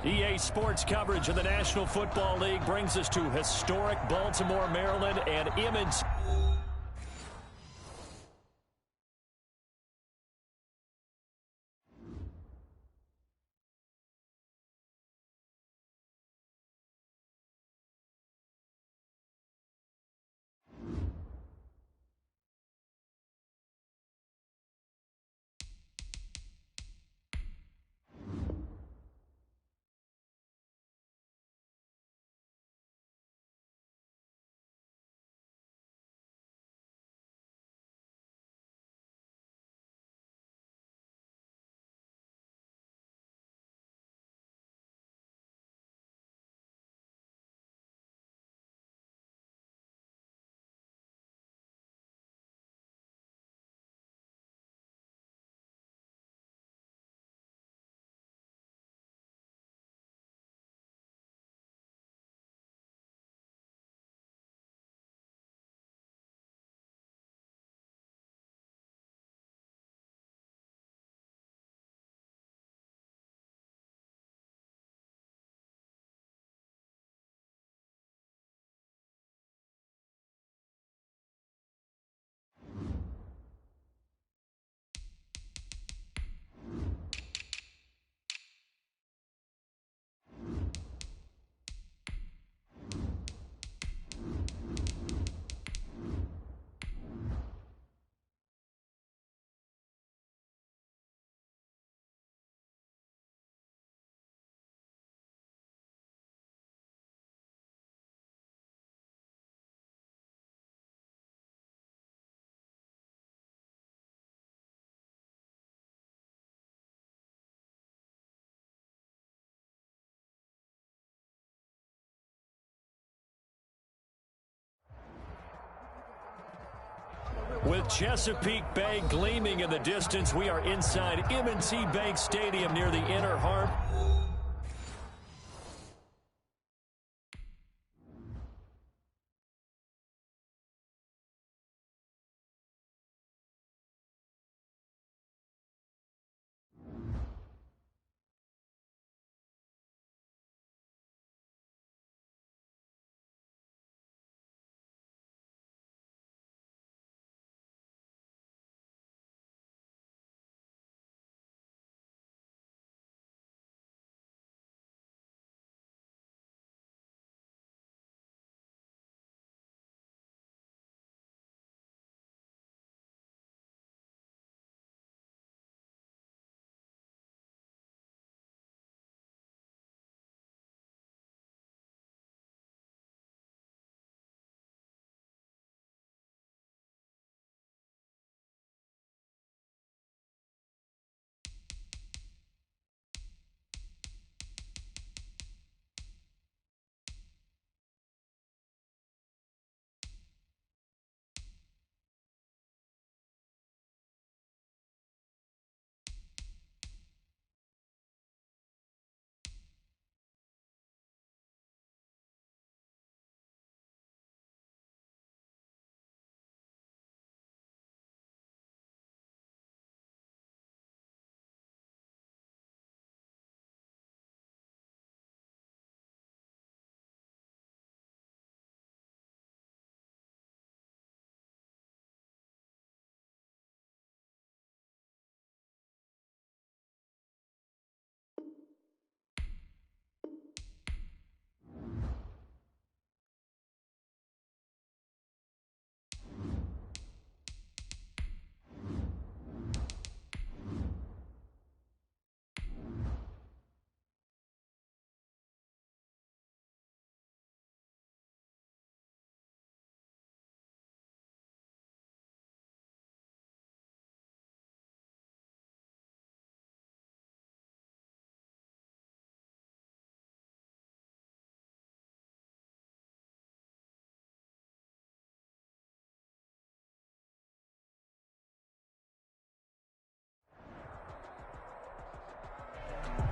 EA Sports coverage of the National Football League brings us to historic Baltimore, Maryland, and M&T. With Chesapeake Bay gleaming in the distance, we are inside M&T Bank Stadium near the Inner Harbor.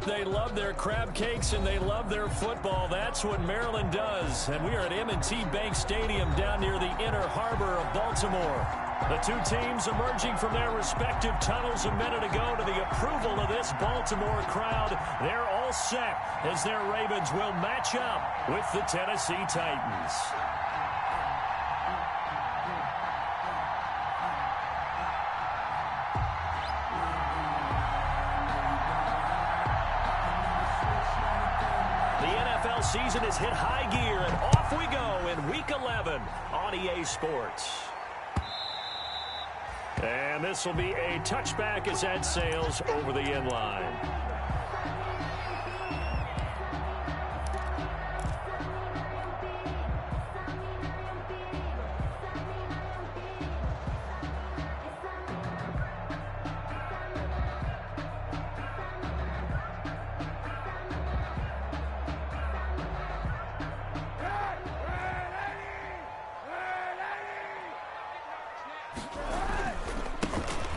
They love their crab cakes and they love their football. That's what Maryland does. And we are at M&T Bank Stadium down near the Inner Harbor of Baltimore. The two teams emerging from their respective tunnels a minute ago to the approval of this Baltimore crowd. They're all set as their Ravens will match up with the Tennessee Titans. The NFL season has hit high gear, and off we go in Week 11 on EA Sports. And this will be a touchback as that sails over the end line.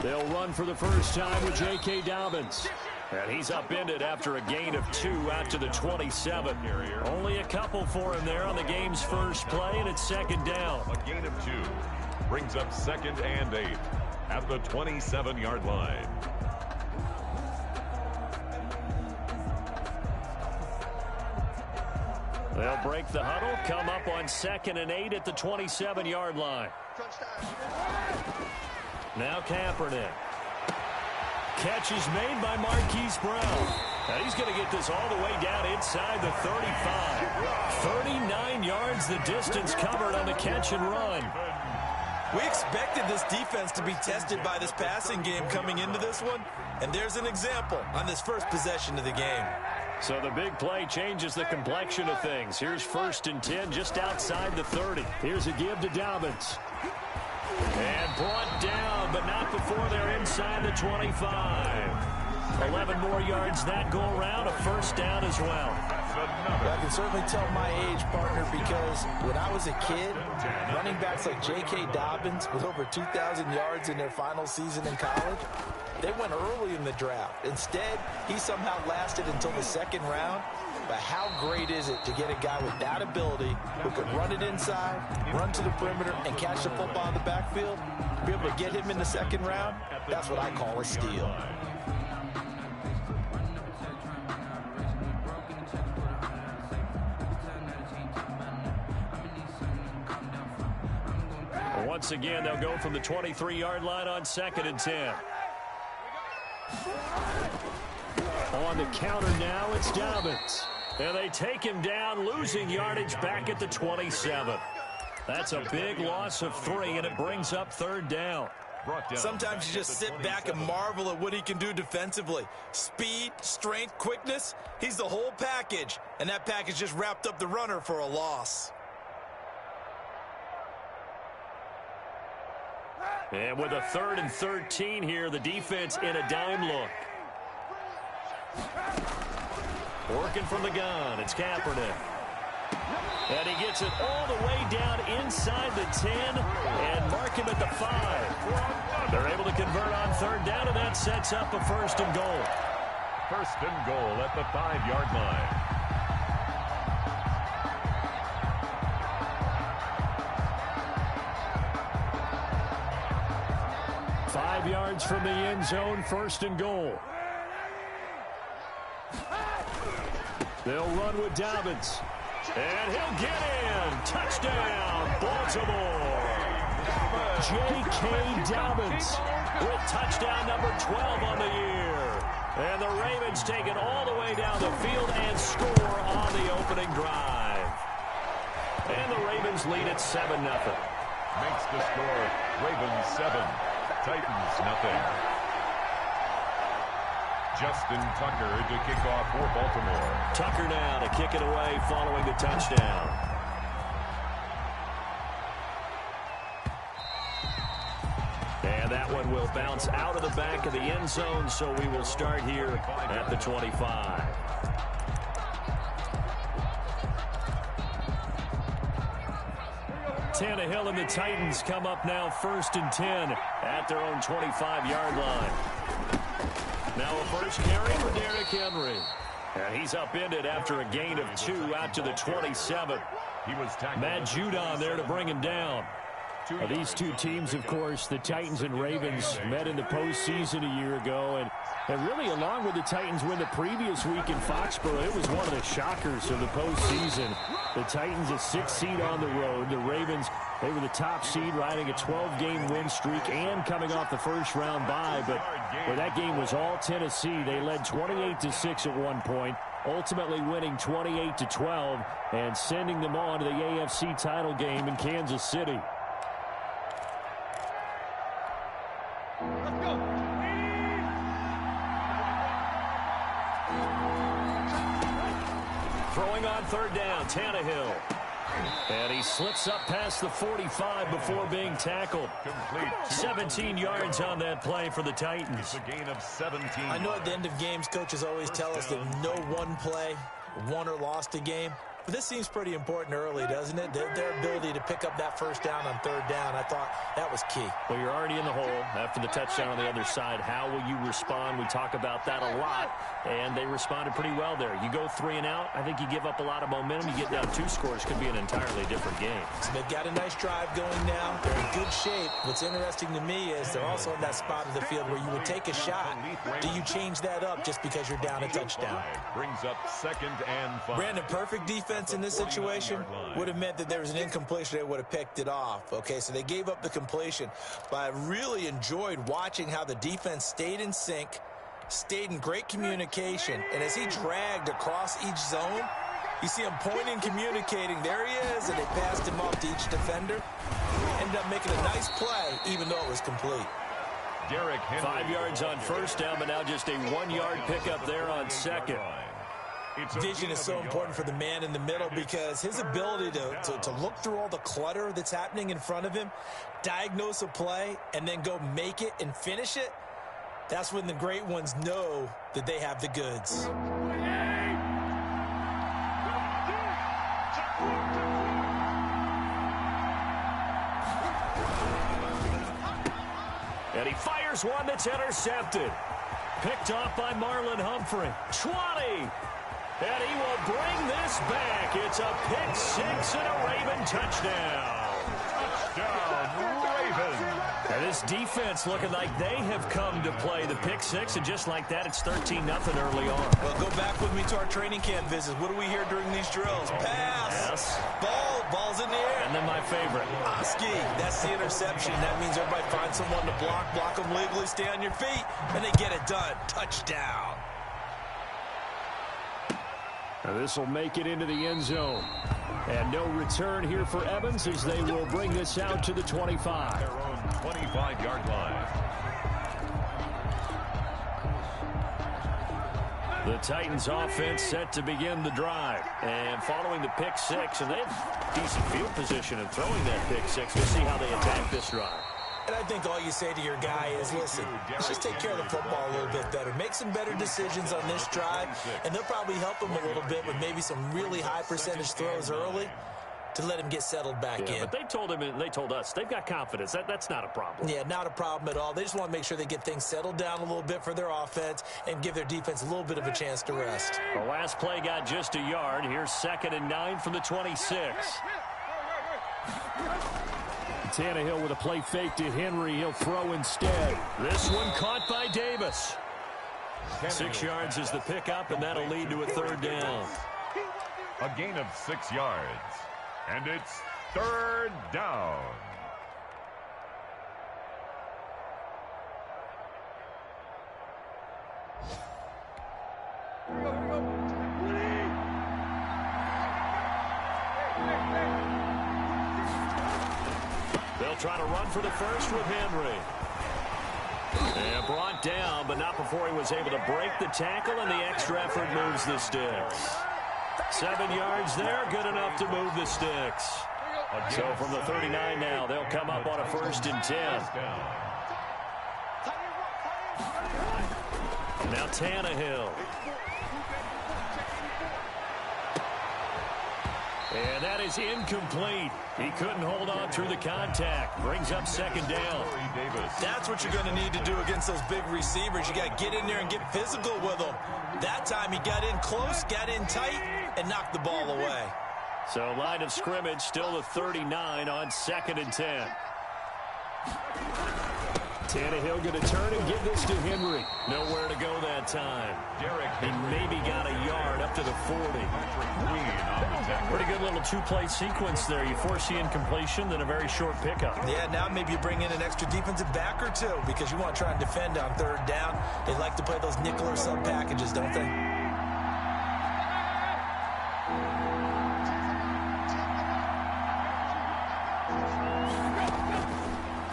They'll run for the first time with J.K. Dobbins. And he's upended after a gain of 2 out to the 27. Only a couple for him there on the game's first play, and it's second down. A gain of 2 brings up 2nd and 8 at the 27-yard line. They'll break the huddle, come up on 2nd and 8 at the 27-yard line. Now Kaepernick. Catch is made by Marquise Brown. Now he's going to get this all the way down inside the 35. 39 yards the distance covered on the catch and run. We expected this defense to be tested by this passing game coming into this one, and there's an example on this first possession of the game. So the big play changes the complexion of things. Here's 1st and 10 just outside the 30. Here's a give to Dobbins. And brought down, but not before they're inside the 25. 11 more yards that go around, a first down as well. I can certainly tell my age, partner, because when I was a kid, running backs like J.K. Dobbins with over 2,000 yards in their final season in college, they went early in the draft. Instead, he somehow lasted until the 2nd round. But how great is it to get a guy with that ability who can run it inside, run to the perimeter, and catch the football in the backfield? Be able to get him in the 2nd round? That's what I call a steal. Once again, they'll go from the 23-yard line on 2nd and 10. On the counter now, it's Dobbins. And they take him down, losing yardage back at the 27. That's a big loss of 3, and it brings up 3rd down. Sometimes you just sit back and marvel at what he can do defensively. Speed, strength, quickness, he's the whole package. And that package just wrapped up the runner for a loss. And with a 3rd and 13 here, the defense in a dime look. Working from the gun, it's Kaepernick. And he gets it all the way down inside the 10 and mark him at the 5. They're able to convert on 3rd down, and that sets up a 1st and goal. 1st and goal at the 5-yard line. Five yards from the end zone, 1st and goal. They'll run with Dobbins. And he'll get in. Touchdown, Baltimore. J.K. Dobbins with touchdown number 12 on the year. And the Ravens take it all the way down the field and score on the opening drive. And the Ravens lead at 7-0. Makes the score Ravens 7, Titans nothing. Justin Tucker to kick off for Baltimore. Tucker now to kick it away following the touchdown. And that one will bounce out of the back of the end zone, so we will start here at the 25. Tannehill and the Titans come up now 1st and 10 at their own 25-yard line. Now a first carry for Derrick Henry. And he's upended after a gain of 2 out to the 27. He was tackled. Matt Judon there to bring him down. These two teams, of course, the Titans and Ravens, met in the postseason a year ago. And really, along with the Titans win the previous week in Foxborough, it was one of the shockers of the postseason. The Titans, a 6th seed on the road. The Ravens, they were the top seed, riding a 12-game win streak and coming off the first-round bye. But that game was all Tennessee. They led 28-6 at one point, ultimately winning 28-12 and sending them on to the AFC title game in Kansas City. Throwing on third down, Tannehill. And he slips up past the 45 before being tackled. 17 yards on that play for the Titans. A gain of 17. I know at the end of games, coaches always tell us that no one play won or lost a game. But this seems pretty important early, doesn't it? Their ability to pick up that first down on third down, I thought that was key. Well, you're already in the hole after the touchdown on the other side. How will you respond? We talk about that a lot, and they responded pretty well there. You go 3 and out, I think you give up a lot of momentum. You get down 2 scores, could be an entirely different game. So they've got a nice drive going now. They're in good shape. What's interesting to me is they're also in that spot of the field where you would take a shot. Do you change that up just because you're down a touchdown? Brings up 2nd and 5. Brandon, perfect defense in this situation would have meant that there was an incompletion. They would have picked it off. Okay, so they gave up the completion. But I really enjoyed watching how the defense stayed in sync, stayed in great communication, and as he dragged across each zone, you see him pointing, communicating. There he is, and they passed him off to each defender. Ended up making a nice play, even though it was complete. 5 yards on first down, but now just a 1-yard pickup there on second. Vision is so important for the man in the middle because his ability to look through all the clutter that's happening in front of him, diagnose a play, and then go make it and finish it, that's when the great ones know that they have the goods. And he fires one that's intercepted. Picked off by Marlon Humphrey. 20. And he will bring this back. It's a pick 6 and a Raven touchdown. Touchdown, Ravens. And this defense looking like they have come to play the pick 6, and just like that, it's 13-0 early on. Well, go back with me to our training camp visits. What do we hear during these drills? Pass. Yes. Ball's in the air. And then my favorite. Oski, that's the interception. That means everybody finds someone to block them legally, stay on your feet, and they get it done. Touchdown. This will make it into the end zone. And no return here for Evans as they will bring this out to the 25. Their own 25-yard line. The Titans offense set to begin the drive. And following the pick 6, and they have decent field position in throwing that pick 6. We'll see how they attack this drive. And I think all you say to your guy is, listen, let's just take care of the football a little bit better. Make some better decisions on this drive, and they'll probably help him a little bit with maybe some really high percentage throws early to let him get settled back in. But they told him and they told us they've got confidence. That's not a problem. Yeah, not a problem at all. They just want to make sure they get things settled down a little bit for their offense and give their defense a little bit of a chance to rest. The last play got just a yard. Here's 2nd and 9 from the 26. Tannehill with a play fake to Henry. He'll throw instead. This one caught by Davis. 6 yards is the pickup, and that'll lead to a 3rd down. A gain of 6 yards. And it's 3rd down. They'll try to run for the first with Henry. And brought down, but not before he was able to break the tackle, and the extra effort moves the sticks. 7 yards there, good enough to move the sticks. So from the 39 now, they'll come up on a 1st and 10. Now Tannehill. And that is incomplete. He couldn't hold on through the contact. Brings up 2nd down. That's what you're going to need to do against those big receivers. You got to get in there and get physical with them. That time he got in close, got in tight, and knocked the ball away. So line of scrimmage still the 39 on 2nd and 10. Tannehill going to turn and give this to Henry. Nowhere to go that time. He maybe got a yard up to the 40. Pretty good little two-play sequence there. You force the incompletion, then a very short pickup. Yeah, now maybe you bring in an extra defensive back or two because you want to try and defend on third down. They like to play those nickel or sub packages, don't they?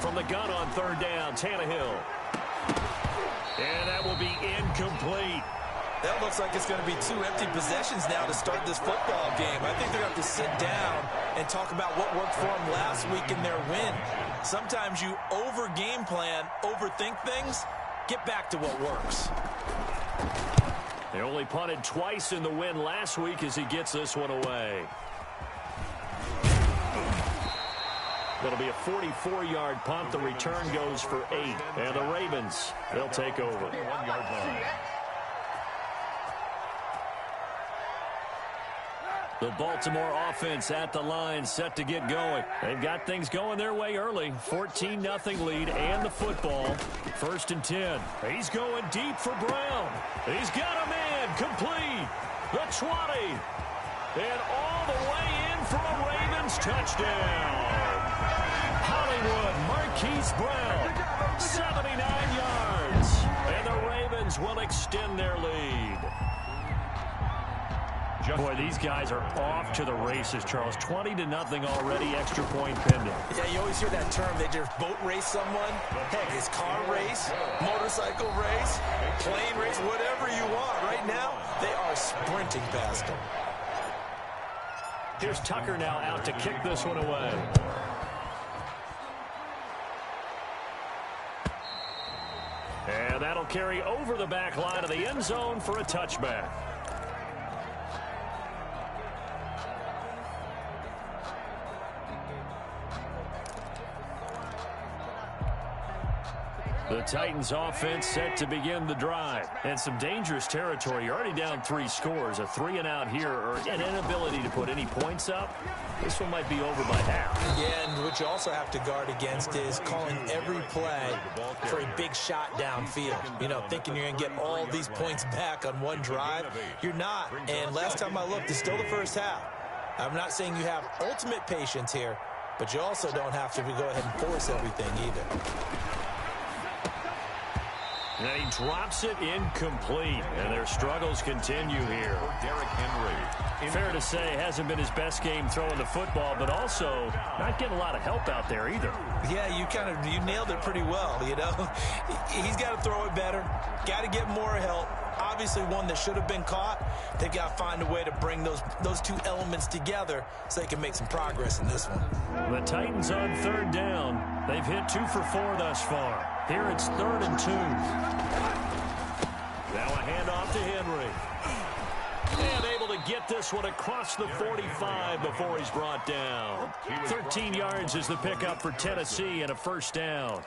From the gun on third down, Tannehill. And that will be incomplete. That looks like it's going to be two empty possessions now to start this football game. I think they're going to have to sit down and talk about what worked for them last week in their win. Sometimes you over-game plan, overthink things, get back to what works. They only punted twice in the win last week as he gets this one away. It'll be a 44-yard punt. The return goes for 8. And the Ravens, they'll take over. The Baltimore offense at the line, set to get going. They've got things going their way early. 14-0 lead and the football. 1st and 10. He's going deep for Brown. He's got a man complete. The 20. And all the way in for a Ravens touchdown. Hollywood Marquise Brown, 79 yards. And the Ravens will extend their lead. Boy, these guys are off to the races, Charles. 20-0 already, extra point pending. Yeah, you always hear that term. They just boat race someone. Heck, it's car race, motorcycle race, plane race, whatever you want. Right now, they are sprinting past them. Here's Tucker now out to kick this one away. And that'll carry over the back line of the end zone for a touchback. The Titans offense set to begin the drive. And some dangerous territory. You're already down 3 scores. A 3-and-out here or an inability to put any points up. This one might be over by half. Yeah, and what you also have to guard against is calling every play for a big shot downfield. You know, thinking you're going to get all these points back on one drive. You're not. And last time I looked, it's still the first half. I'm not saying you have ultimate patience here, but you also don't have to go ahead and force everything either. And he drops it incomplete. And their struggles continue here. Derrick Henry. Fair to say, hasn't been his best game throwing the football, but also not getting a lot of help out there either. Yeah, you nailed it pretty well, you know. He's got to throw it better. Got to get more help. Obviously one that should have been caught. They've got to find a way to bring those two elements together so they can make some progress in this one. The Titans on third down. They've hit 2 for 4 thus far. Here it's 3rd and 2. Now a handoff to Henry. And able to get this one across the 45 before he's brought down. 13 yards is the pickup for Tennessee and a first down.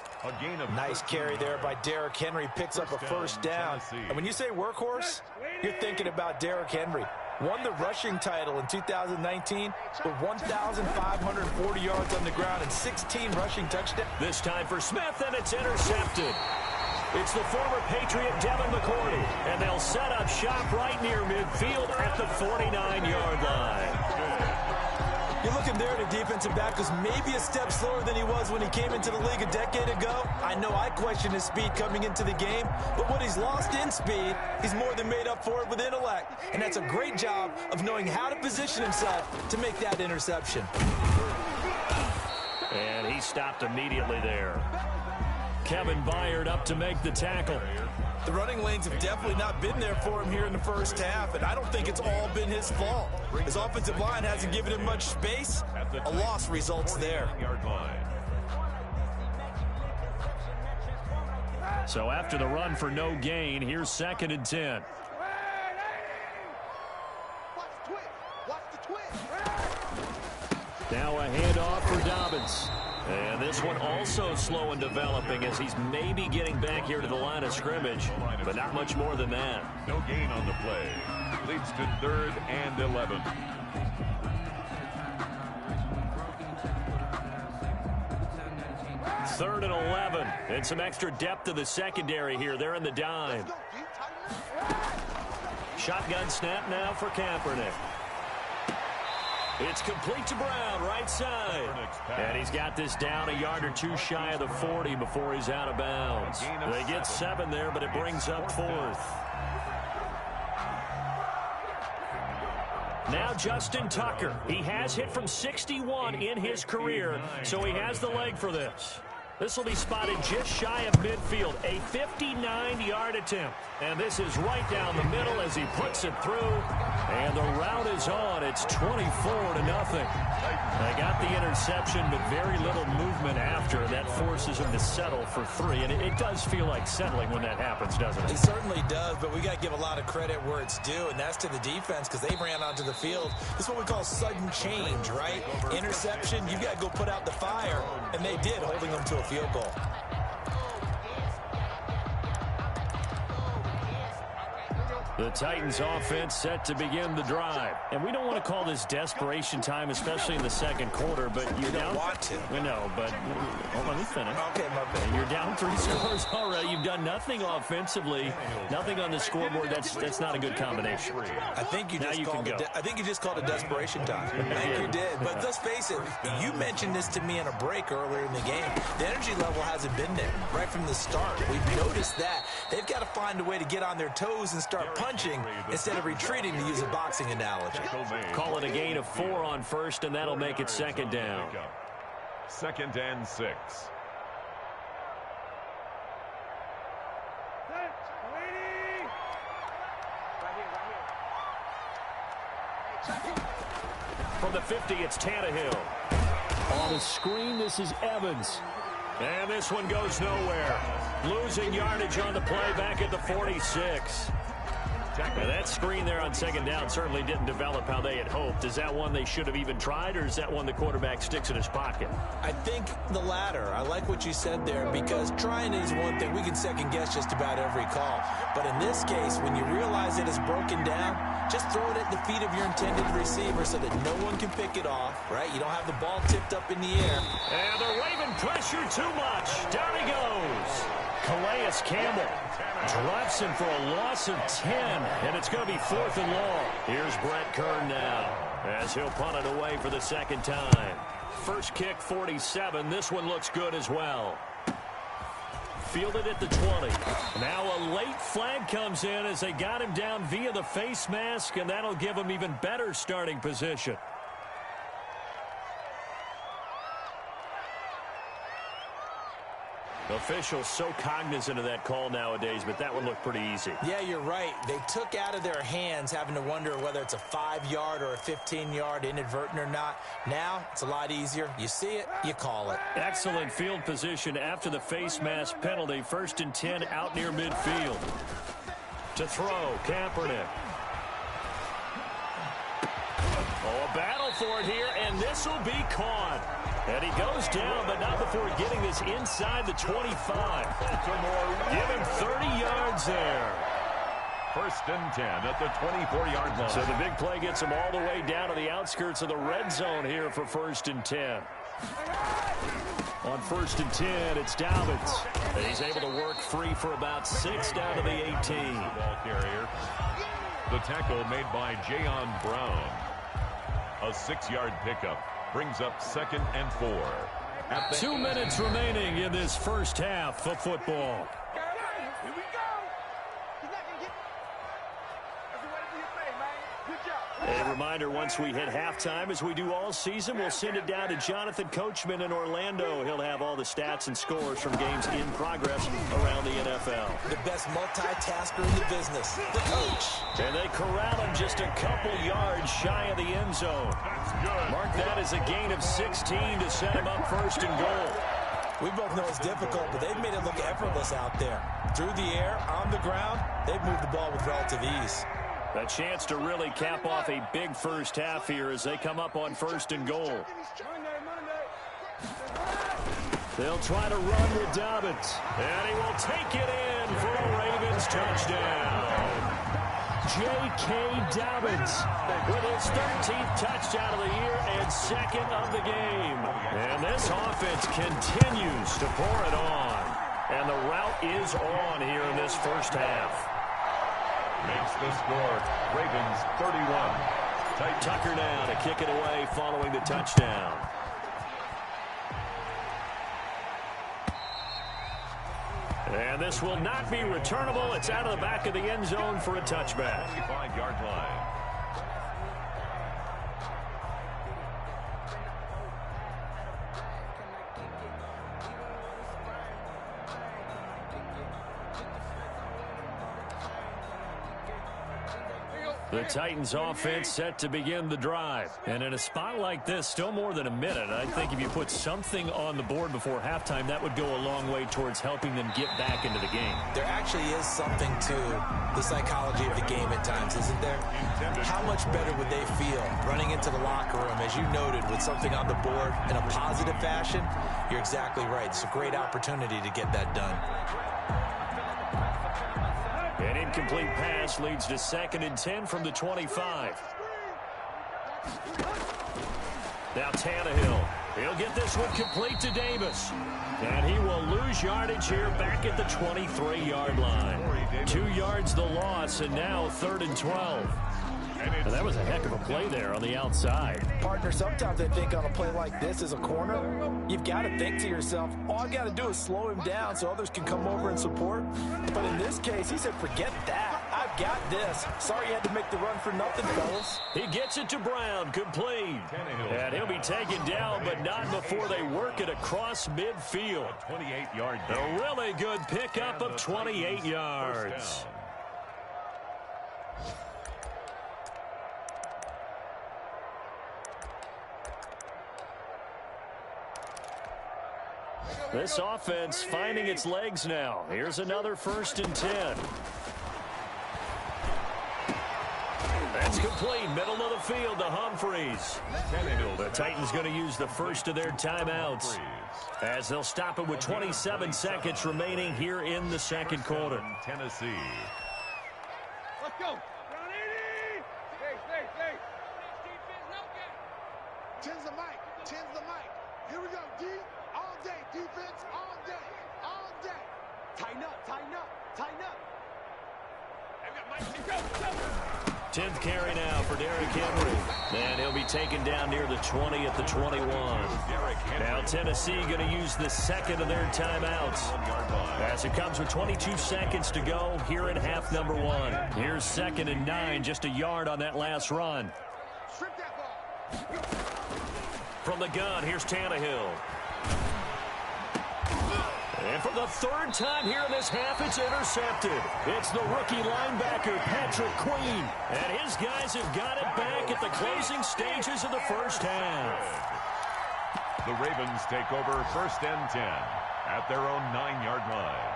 Nice carry there by Derrick Henry. Picks up a first down. And when you say workhorse, you're thinking about Derrick Henry. Won the rushing title in 2019 with 1,540 yards on the ground and 16 rushing touchdowns. This time for Smith, and it's intercepted. It's the former Patriot Devin McCourty, and they'll set up shop right near midfield at the 49-yard line. You're looking there at a defensive back who's maybe a step slower than he was when he came into the league a decade ago. I know I questioned his speed coming into the game, but what he's lost in speed, he's more than made up for it with intellect. And that's a great job of knowing how to position himself to make that interception. And he stopped immediately there. Kevin Byard up to make the tackle. The running lanes have definitely not been there for him here in the first half, and I don't think it's all been his fault. His offensive line hasn't given him much space. A loss results there. So after the run for no gain, here's 2nd and 10. Now a handoff for Dobbins. And this one also slow in developing as he's maybe getting back here to the line of scrimmage, but not much more than that. No gain on the play. Leads to 3rd and 11. 3rd and 11. And some extra depth to the secondary here. They're in the dime. Shotgun snap now for Kaepernick. It's complete to Brown, right side. And he's got this down a yard or two shy of the 40 before he's out of bounds. They get 7 there, but it brings up 4th. Now Justin Tucker. He has hit from 61 in his career, so he has the leg for this. This will be spotted just shy of midfield, a 59-yard attempt. And this is right down the middle as he puts it through. And the route is on. It's 24-0. They got the interception, but very little movement after. That forces him to settle for 3. And it does feel like settling when that happens, doesn't it? It certainly does, but we got to give a lot of credit where it's due, and that's to the defense because they ran onto the field. This is what we call sudden change, right? Interception, you got to go put out the fire, and they did, holding them to a field goal. The Titans offense set to begin the drive. And we don't want to call this desperation time, especially in the second quarter, but you're down. Want to. We know, but let me finish. Okay, my bad. You're down 3 scores already. You've done nothing offensively, nothing on the scoreboard. That's not a good combination. I think you just called it desperation time. I think you did. But let's face it, you mentioned this to me in a break earlier in the game. The energy level hasn't been there right from the start. We've noticed that. They've got to find a way to get on their toes and start punching instead of retreating, to use a boxing analogy. Call it a gain of 4 on first, and that'll make it 2nd down. 2nd and 6. From the 50, it's Tannehill. On the screen, this is Evans. And this one goes nowhere. Losing yardage on the play back at the 46. Now that screen there on 2nd down certainly didn't develop how they had hoped. Is that one they should have even tried, or is that one the quarterback sticks in his pocket? I think the latter. I like what you said there, because trying is one thing. We can second guess just about every call. But in this case, when you realize it is broken down, just throw it at the feet of your intended receiver so that no one can pick it off, right? You don't have the ball tipped up in the air. And they're waving pressure too much. Down he goes. Calais Campbell drops him for a loss of 10, and it's going to be 4th and long. Here's Brett Kern now as he'll punt it away for the 2nd time. First kick, 47. This one looks good as well. Fielded at the 20. Now a late flag comes in as they got him down via the face mask, and that'll give him even better starting position. Officials so cognizant of that call nowadays, but that one looked pretty easy. Yeah, you're right. They took out of their hands having to wonder whether it's a 5-yard or a 15-yard inadvertent or not. Now, it's a lot easier. You see it, you call it. Excellent field position after the face mask penalty. 1st and 10 out near midfield. To throw, Kaepernick. Oh, a battle for it here, and this will be caught. And he goes down, but not before getting this inside the 25. Give him 30 yards there. 1st and 10 at the 24-yard line. So the big play gets him all the way down to the outskirts of the red zone here for 1st and 10. On 1st and 10, it's Dobbins. And he's able to work free for about 6 down to the 18. Ball carrier. The tackle made by Jayon Brown. A 6-yard pickup. Brings up 2nd and 4. 2 minutes remaining in this first half of football. Here we go. He's not gonna get. Everybody do your thing, man. Good job. A reminder, once we hit halftime, as we do all season, we'll send it down to Jonathan Coachman in Orlando. He'll have all the stats and scores from games in progress around the NFL. The best multitasker in the business, the coach. And they corral him just a couple yards shy of the end zone. Mark that as a gain of 16 to set him up 1st and goal. We both know it's difficult, but they've made it look effortless out there. Through the air, on the ground, they've moved the ball with relative ease. A chance to really cap off a big first half here as they come up on 1st and goal. They'll try to run with Dobbins. And he will take it in for a Ravens touchdown. J.K. Dobbins with his 13th touchdown of the year and second of the game. And this offense continues to pour it on. And the route is on here in this first half. Makes the score, Ravens 31. Tucker now to kick it away following the touchdown. And this will not be returnable. It's out of the back of the end zone for a touchback. 25-yard line. The Titans offense set to begin the drive. And in a spot like this, still more than a minute, I think if you put something on the board before halftime, that would go a long way towards helping them get back into the game. There actually is something to the psychology of the game at times, isn't there? How much better would they feel running into the locker room, as you noted, with something on the board in a positive fashion? You're exactly right. It's a great opportunity to get that done. An incomplete pass leads to 2nd and 10 from the 25. Now Tannehill. He'll get this one complete to Davis. And he will lose yardage here back at the 23-yard line. 2 yards the loss, and now 3rd and 12. And that was a heck of a play there on the outside. Partner, sometimes I think on a play like this as a corner, you've got to think to yourself, all I got to do is slow him down so others can come over and support. But in this case, he said, forget that. I've got this. Sorry you had to make the run for nothing, fellas. He gets it to Brown, complete. And he'll be taken down, but not before they work it across midfield. 28-yard A really good pickup of 28 yards. This offense finding its legs now. Here's another 1st and 10. That's complete. Middle of the field to Humphreys. The Titans going to use the first of their timeouts, as they'll stop it with 27 seconds remaining here in the second quarter. Tennessee. Let's go. 10's the mic. 10's the mic. Here we go. D. All day. Defense all day. All day. Tighten up. Tighten up. Tighten up. Go. 10th carry now for Derrick Henry. And he'll be taken down near the 20 at the 21. Now Tennessee going to use the second of their timeouts, as it comes with 22 seconds to go here in half number 1. Here's 2nd and 9, just a yard on that last run. Strip that ball. From the gun, here's Tannehill. And for the 3rd time here in this half, it's intercepted. It's the rookie linebacker, Patrick Queen. And his guys have got it back at the closing stages of the first half. The Ravens take over 1st and 10 at their own 9-yard line.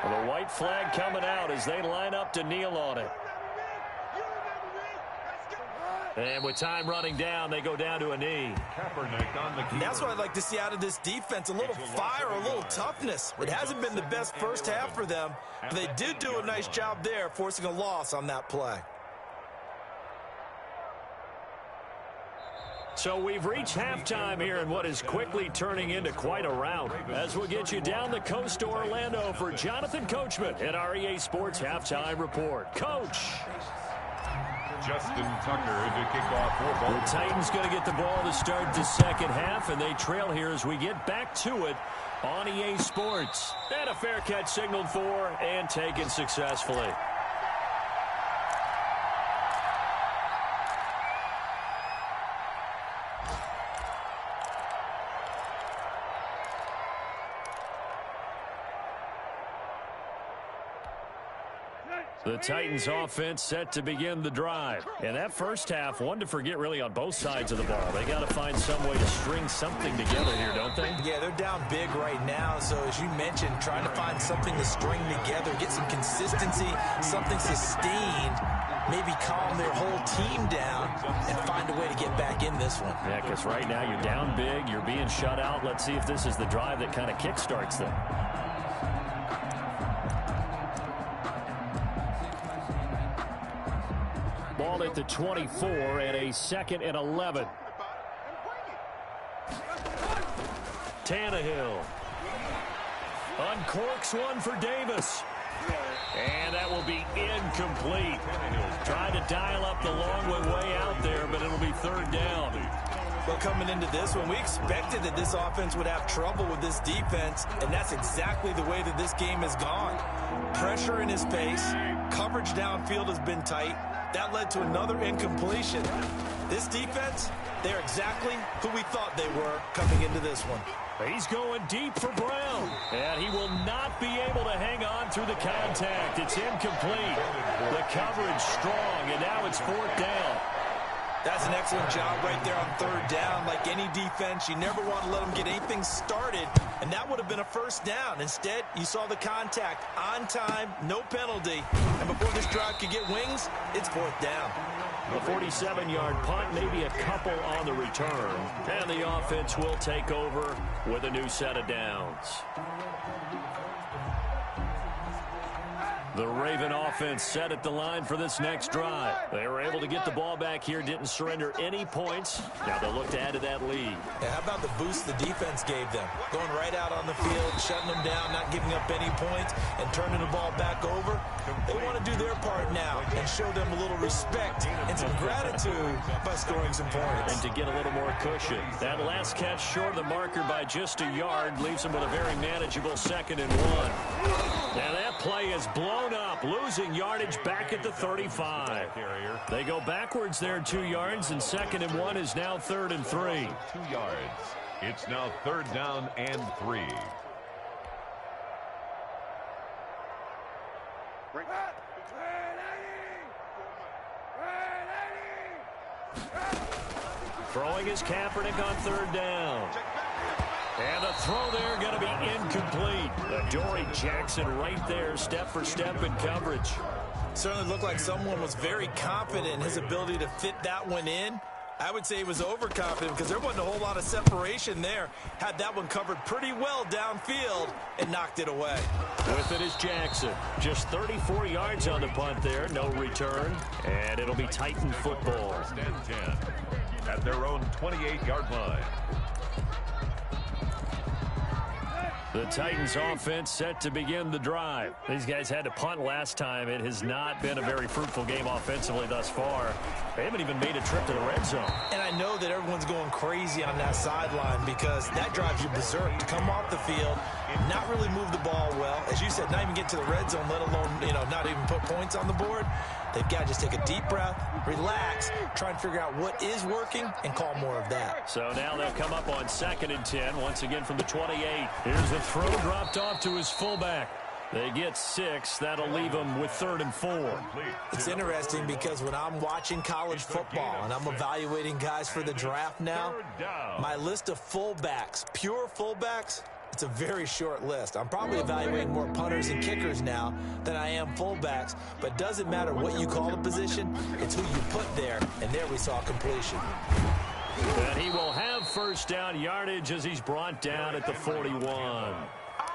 Well, the white flag coming out as they line up to kneel on it. And with time running down, they go down to a knee. Kaepernick on the keeper. That's what I'd like to see out of this defense, a little fire, a little toughness. It hasn't been the best first half for them, but they did do a nice job there, forcing a loss on that play. So we've reached halftime here in what is quickly turning into quite a rout, as we'll get you down the coast to Orlando for Jonathan Coachman at our EA Sports Halftime Report. Coach! Justin Tucker to kick off for Baltimore. The Titans going to get the ball to start the second half, and they trail here as we get back to it on EA Sports. And a fair catch signaled for and taken successfully. The Titans offense set to begin the drive. And that first half, one to forget really on both sides of the ball. They got to find some way to string something together here, don't they? Yeah, they're down big right now. So as you mentioned, trying to find something to string together, get some consistency, something sustained, maybe calm their whole team down and find a way to get back in this one. Yeah, because right now you're down big, you're being shut out. Let's see if this is the drive that kind of kickstarts them. Ball at the 24 and a 2nd and 11. Tannehill uncorks one for Davis. And that will be incomplete. Trying to dial up the long way out there, but it'll be 3rd down. Well, coming into this one, we expected that this offense would have trouble with this defense, and that's exactly the way that this game has gone. Pressure in his face, coverage downfield has been tight. That led to another incompletion. This defense, they're exactly who we thought they were coming into this one. He's going deep for Brown, and he will not be able to hang on through the contact. It's incomplete. The coverage strong, and now it's 4th down. That's an excellent job right there on 3rd down. Like any defense, you never want to let them get anything started, and that would have been a 1st down. Instead, you saw the contact on time, no penalty, and before this drive could get wings, it's 4th down. A 47-yard punt, maybe a couple on the return, and the offense will take over with a new set of downs. The Raven offense set at the line for this next drive. They were able to get the ball back here, didn't surrender any points. Now they'll look to add to that lead. Yeah, how about the boost the defense gave them? Going right out on the field, shutting them down, not giving up any points, and turning the ball back over. They want to do their part now and show them a little respect and some gratitude by scoring some points. And to get a little more cushion. That last catch short of the marker by just a yard leaves them with a very manageable 2nd and 1. Now that play is blown up, losing yardage back at the 35. They go backwards there 2 yards, and 2nd and 1 is now 3rd and 3. 2 yards. It's now 3rd down and 3. Throwing his Kaepernick on 3rd down. And the throw there going to be incomplete. Adoree Jackson right there, step for step in coverage. Certainly looked like someone was very confident in his ability to fit that one in. I would say he was overconfident because there wasn't a whole lot of separation there. Had that one covered pretty well downfield and knocked it away. With it is Jackson. Just 34 yards on the punt there, no return. And it'll be Titan football. 1st and 10 at their own 28-yard line. The Titans offense set to begin the drive. These guys had to punt last time. It has not been a very fruitful game offensively thus far. They haven't even made a trip to the red zone. And I know that everyone's going crazy on that sideline because that drives you berserk to come off the field, not really move the ball well. As you said, not even get to the red zone, let alone, not even put points on the board. They've got to just take a deep breath, relax, try and figure out what is working, and call more of that. So now they'll come up on 2nd and 10, once again from the 28. Here's the throw dropped off to his fullback. They get 6. That'll leave them with 3rd and 4. It's interesting because when I'm watching college football and I'm evaluating guys for the draft now, my list of fullbacks, pure fullbacks, it's a very short list. I'm probably evaluating more punters and kickers now than I am fullbacks, but it doesn't matter what you call a position, it's who you put there, and there we saw completion. And he will have 1st down yardage as he's brought down at the 41.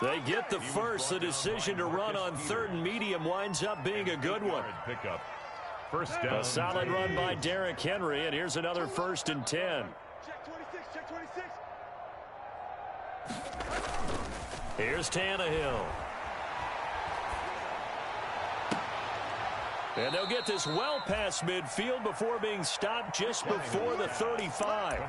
They get the first. The decision to run on 3rd and medium winds up being a good one. Pickup. 1st down. A solid run by Derrick Henry, and here's another 1st and 10. Check 26, check 26. Here's Tannehill. And they'll get this well past midfield before being stopped just before the 35.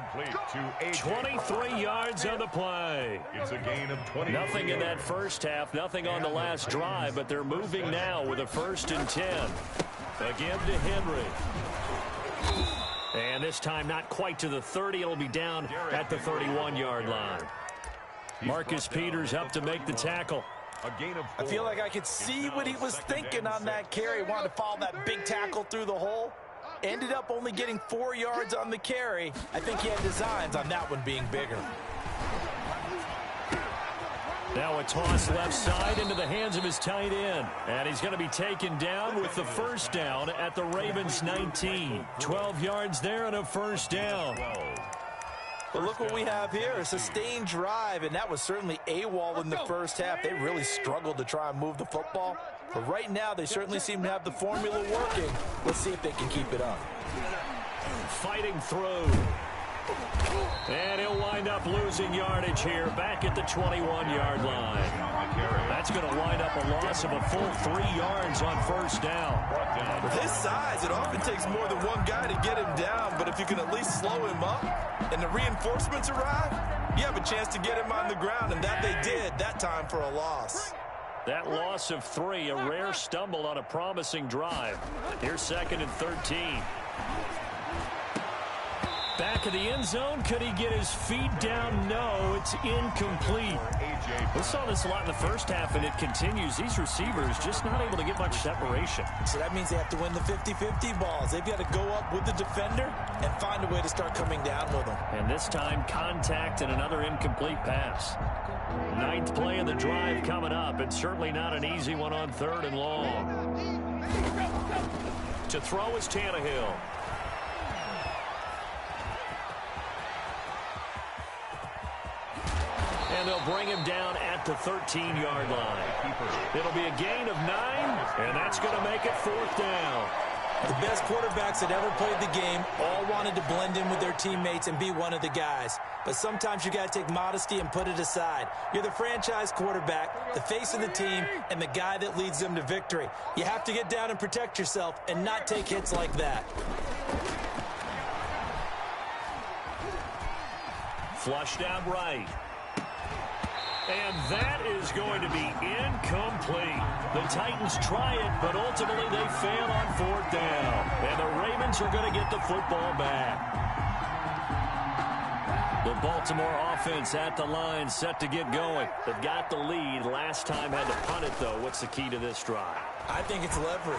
23 yards on the play. It's a gain of 20. Nothing in that first half, nothing on the last drive, but they're moving now with a 1st and 10. Again to Henry. And this time not quite to the 30. It'll be down at the 31-yard line. Marcus Peters up to make the tackle. A gain of 4. I feel like I could see what he was thinking on that carry. Wanted to follow that big tackle through the hole. Ended up only getting 4 yards on the carry. I think he had designs on that one being bigger. Now a toss left side into the hands of his tight end. And he's going to be taken down with the 1st down at the Ravens 19. 12 yards there and a 1st down. But look what we have here, a sustained drive, and that was certainly AWOL in the first half. They really struggled to try and move the football. But right now, they certainly seem to have the formula working. Let's see if they can keep it up. Fighting through. And he'll wind up losing yardage here back at the 21-yard line. That's going to wind up a loss of a full 3 yards on first down. With his size, it often takes more than one guy to get him down, but if you can at least slow him up and the reinforcements arrive, you have a chance to get him on the ground, and that they did that time for a loss. That loss of 3, a rare stumble on a promising drive. Here's 2nd and 13. Back of the end zone. Could he get his feet down? No, it's incomplete. We saw this a lot in the first half, and it continues. These receivers just not able to get much separation. So that means they have to win the 50-50 balls. They've got to go up with the defender and find a way to start coming down with them. And this time, contact and another incomplete pass. 9th play of the drive coming up, and certainly not an easy one on 3rd and long. To throw is Tannehill. And they'll bring him down at the 13-yard line. It'll be a gain of 9, and that's going to make it 4th down. The best quarterbacks that ever played the game all wanted to blend in with their teammates and be one of the guys. But sometimes you got to take modesty and put it aside. You're the franchise quarterback, the face of the team, and the guy that leads them to victory. You have to get down and protect yourself and not take hits like that. Flushed out right. And that is going to be incomplete. The Titans try it, but ultimately they fail on 4th down. And the Ravens are going to get the football back. The Baltimore offense at the line, set to get going. They've got the lead. Last time had to punt it, though. What's the key to this drive? I think it's leverage.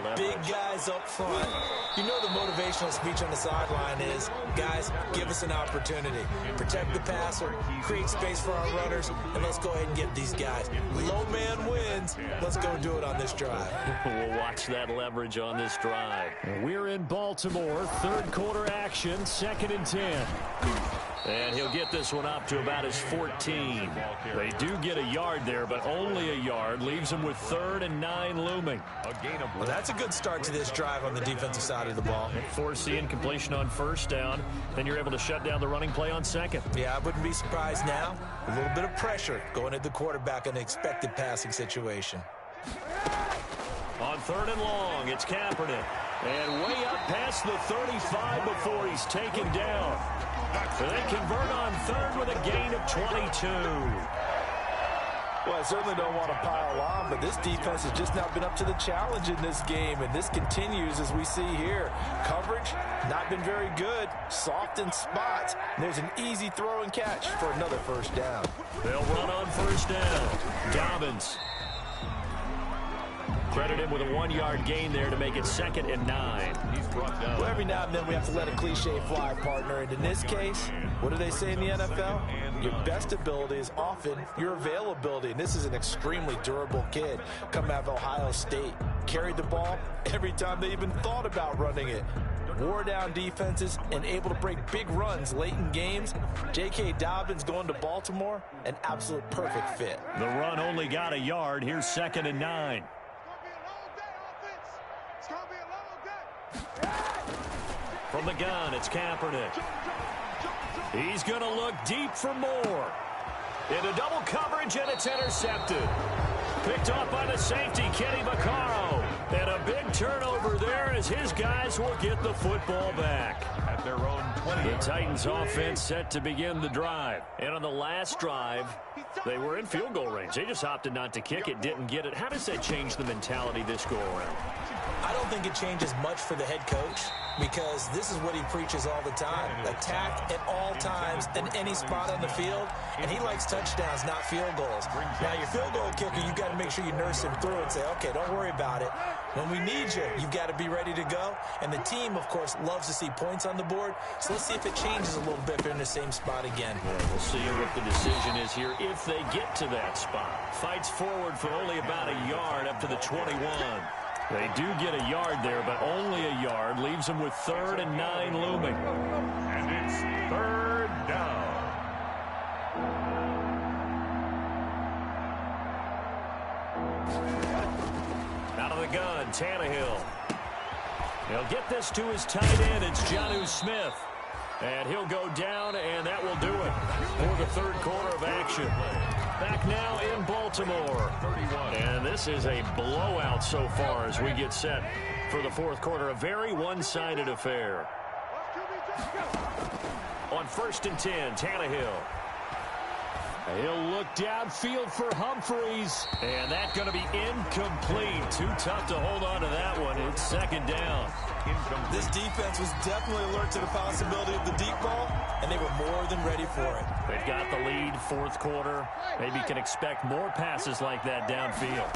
The big guys up front. You know the motivational speech on the sideline is, guys, give us an opportunity. Protect the passer, create space for our runners, and let's go ahead and get these guys. Low man wins. Let's go do it on this drive. We'll watch that leverage on this drive. We're in Baltimore. 3rd quarter action, 2nd and 10. And he'll get this one up to about his 14. They do get a yard there, but only a yard. Leaves him with 3rd and 9 looming. Well, that's a good start to this drive on the defensive side of the ball. Force the incompletion on 1st down. Then you're able to shut down the running play on 2nd. Yeah, I wouldn't be surprised now. A little bit of pressure going at the quarterback in an expected passing situation. On 3rd and long, it's Kaepernick. And way up past the 35 before he's taken down. So they convert on 3rd with a gain of 22. Well, I certainly don't want to pile on, but this defense has just not been up to the challenge in this game, and this continues as we see here. Coverage, not been very good, soft in spots. And there's an easy throw and catch for another 1st down. They'll run on 1st down. Dobbins. Credit him with a 1-yard gain there to make it 2nd and 9. He's brought down. Well, every now and then we have to let a cliche fly, partner. And in this case, what do they say in the NFL? Your best ability is often your availability. And this is an extremely durable kid coming out of Ohio State. Carried the ball every time they even thought about running it. Wore down defenses and able to break big runs late in games. J.K. Dobbins going to Baltimore, an absolute perfect fit. The run only got a yard. Here's 2nd and 9. From the gun, it's Kaepernick. He's going to look deep for more. Into double coverage, and it's intercepted. Picked off by the safety, Kenny Vaccaro. And a big turnover there as his guys will get the football back. At their own 20. The Titans offense set to begin the drive. And on the last drive, they were in field goal range. They just opted not to kick it, didn't get it. How does that change the mentality this go around? I don't think it changes much for the head coach, because this is what he preaches all the time. Attack at all times in any spot on the field, and he likes touchdowns, not field goals. Now, your field goal kicker, you've got to make sure you nurse him through and say, okay, don't worry about it. When we need you, you've got to be ready to go. And the team, of course, loves to see points on the board. So let's see if it changes a little bit if they're in the same spot again. Yeah, we'll see what the decision is here if they get to that spot. Fights forward for only about a yard up to the 21. They do get a yard there, but only a yard. Leaves leaves them with 3rd and 9 looming. And it's 3rd down. Out of the gun, Tannehill. He'll get this to his tight end. It's Jonnu Smith. And he'll go down, and that will do it for the 3rd quarter of action. Back now in Baltimore. And this is a blowout so far as we get set for the 4th quarter. A very one-sided affair. On 1st and 10, Tannehill. He'll look downfield for Humphreys. And that's going to be incomplete. Too tough to hold on to that one. It's 2nd down. This defense was definitely alert to the possibility of the deep ball, and they were more than ready for it. They've got the lead, 4th quarter. Maybe can expect more passes like that downfield.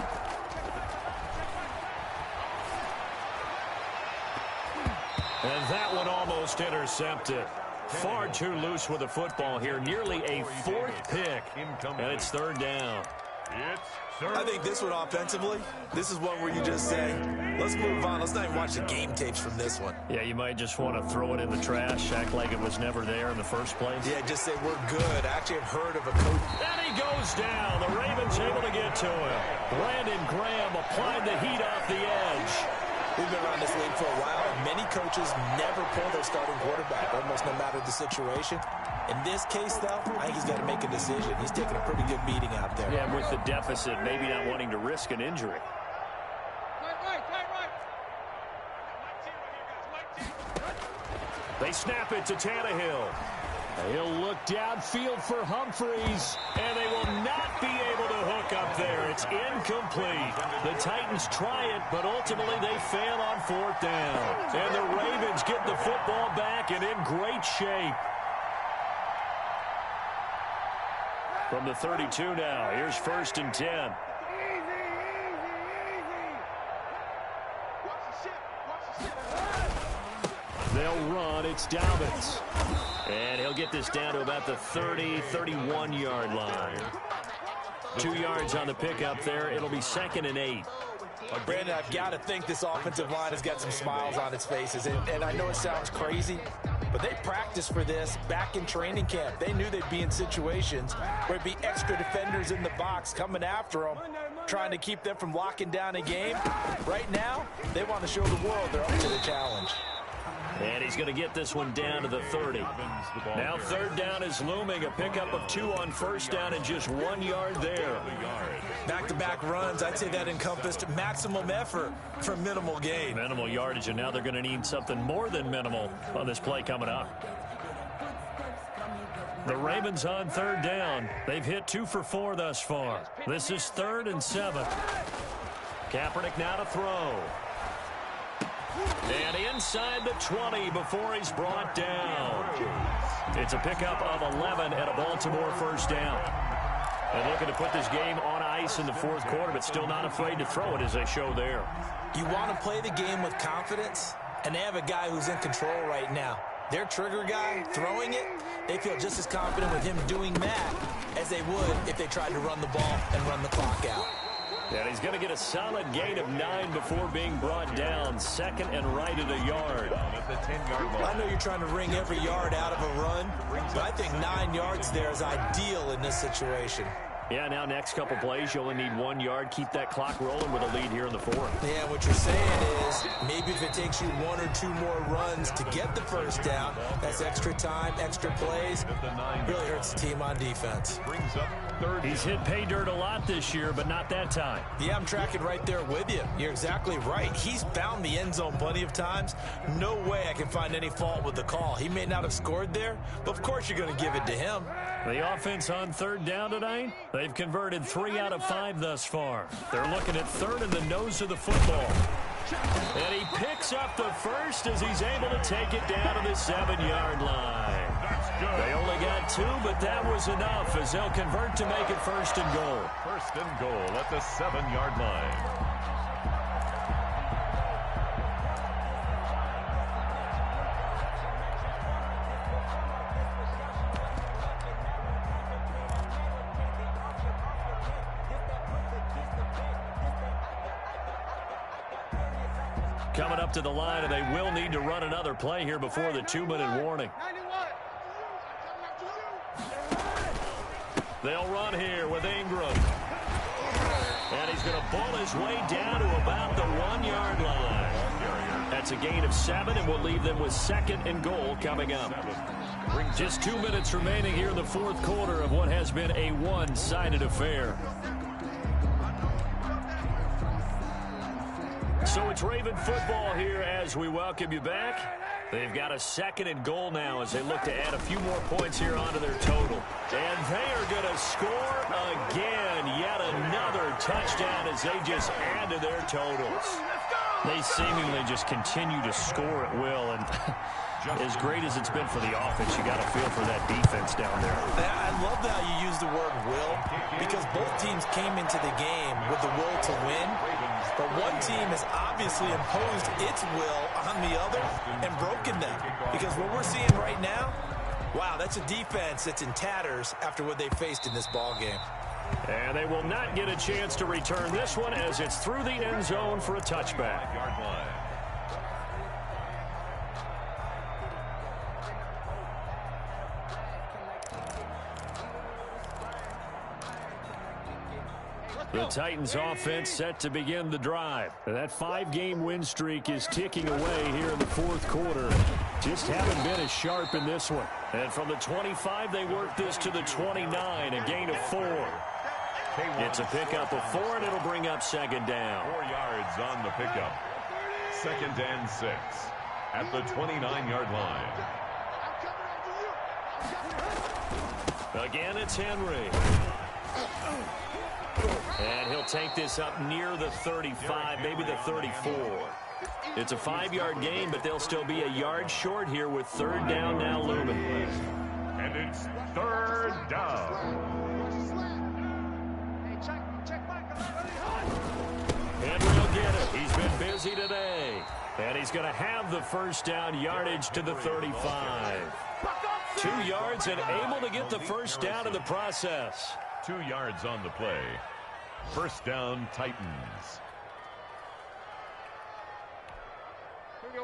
And that one almost intercepted. Far too loose with the football here. Nearly a 4th pick. And it's 3rd down. I think this one offensively, this is one where you just say, let's move on. Let's not even watch the game tapes from this one. Yeah, you might just want to throw it in the trash, act like it was never there in the first place. Yeah, just say we're good. I actually have heard of a coach. And he goes down. The Ravens able to get to him. Brandon Graham applied the heat off the edge. We've been around this league for a while, and many coaches never pull their starting quarterback, almost no matter the situation. In this case, though, I think he's got to make a decision. He's taking a pretty good beating out there. Yeah, with the deficit, maybe not wanting to risk an injury. They snap it to Tannehill. He'll look downfield for Humphreys, and they will not be able to hook up there. It's incomplete. The Titans try it, but ultimately they fail on 4th down. And the Ravens get the football back and in great shape. From the 32 now, here's 1st and 10. They'll run. It's Dobbins. And he'll get this down to about the 30, 31-yard line. 2 yards on the pickup there. It'll be 2nd and 8. Brandon, I've got to think this offensive line has got some smiles on its faces. And I know it sounds crazy, but they practiced for this back in training camp. They knew they'd be in situations where it'd be extra defenders in the box coming after them, trying to keep them from locking down a game. Right now, they want to show the world they're up to the challenge. And he's going to get this one down to the 30. Now 3rd down is looming. A pickup of 2 on 1st down and just 1 yard there. Back-to-back runs, I'd say that encompassed maximum effort for minimal gain. Minimal yardage, and now they're going to need something more than minimal on this play coming up. The Ravens on 3rd down. They've hit 2 for 4 thus far. This is 3rd and 7. Kaepernick now to throw. And inside the 20 before he's brought down. It's a pickup of 11 at a Baltimore 1st down. And looking to put this game on ice in the 4th quarter, but still not afraid to throw it as they show there. You want to play the game with confidence, and they have a guy who's in control right now. Their trigger guy throwing it, they feel just as confident with him doing that as they would if they tried to run the ball and run the clock out. And he's going to get a solid gain of 9 before being brought down. 2nd and right at a yard. I know you're trying to wring every yard out of a run, but I think 9 yards there is ideal in this situation. Yeah, now next couple plays, you only need 1 yard. Keep that clock rolling with a lead here in the 4th. Yeah, what you're saying is maybe if it takes you 1 or 2 more runs to get the 1st down, that's extra time, extra plays. Really hurts the team on defense. He's hit pay dirt a lot this year, but not that time. Yeah, I'm tracking right there with you. You're exactly right. He's found the end zone plenty of times. No way I can find any fault with the call. He may not have scored there, but of course you're going to give it to him. The offense on 3rd down tonight, they've converted 3 out of 5 thus far. They're looking at 3rd in the nose of the football. And he picks up the 1st as he's able to take it down to the 7-yard line. They only got 2, but that was enough as they'll convert to make it 1st and goal. 1st and goal at the 7-yard line. coming up to the line, and they will need to run another play here before the 2-minute warning. They'll run here with Ingram. And he's going to ball his way down to about the 1-yard line. That's a gain of 7, and will leave them with 2nd and goal coming up. Just 2 minutes remaining here in the fourth quarter of what has been a one-sided affair. So it's Raven football here as we welcome you back. They've got a 2nd and goal now as they look to add a few more points here onto their total. And they are going to score again. Yet another touchdown as they just add to their totals. They seemingly just continue to score at will. And as great as it's been for the offense, you got to feel for that defense down there. I love how you use the word will, because both teams came into the game with the will to win. But one team has obviously imposed its will on the other and broken them. Because what we're seeing right now, wow, that's a defense that's in tatters after what they faced in this ball game. And they will not get a chance to return this one as it's through the end zone for a touchback. The Titans offense set to begin the drive. That 5-game win streak is ticking away here in the fourth quarter. Just haven't been as sharp in this one. And from the 25, they work this to the 29, a gain of 4. It's a pickup of 4, and it'll bring up 2nd down. 4 yards on the pickup. 2nd and 6 at the 29-yard line. Again, it's Henry. And he'll take this up near the 35, maybe the 34. It's a 5-yard gain, but they'll still be a yard short here with 3rd down now looming. And it's 3rd down. Henry will get it. He's been busy today. And he's going to have the 1st down yardage to the 35. 2 yards and able to get the 1st down in the process. 2 yards on the play. 1st down, Titans.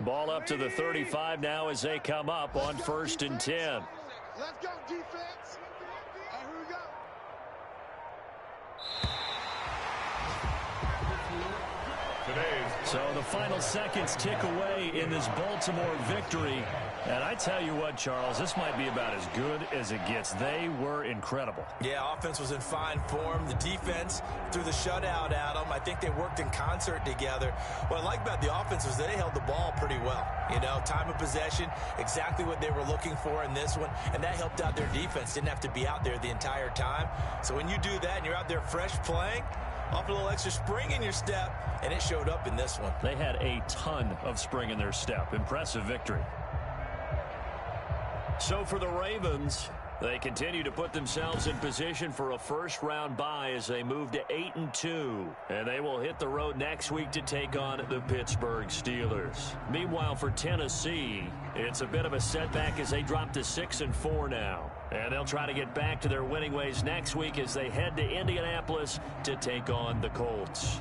Ball up to the 35 now as they come up on 1st and 10. Let's go, defense. And here we go. So the final seconds tick away in this Baltimore victory. And I tell you what, Charles, this might be about as good as it gets. They were incredible. Yeah, offense was in fine form. The defense threw the shutout at them. I think they worked in concert together. What I like about the offense was they held the ball pretty well. You know, time of possession, exactly what they were looking for in this one. And that helped out their defense. Didn't have to be out there the entire time. So when you do that and you're out there fresh playing, off a little extra spring in your step, and it showed up in this one. They had a ton of spring in their step. Impressive victory. So for the Ravens, they continue to put themselves in position for a 1st-round bye as they move to 8-2. And they will hit the road next week to take on the Pittsburgh Steelers. Meanwhile, for Tennessee, it's a bit of a setback as they drop to 6-4 now. And they'll try to get back to their winning ways next week as they head to Indianapolis to take on the Colts.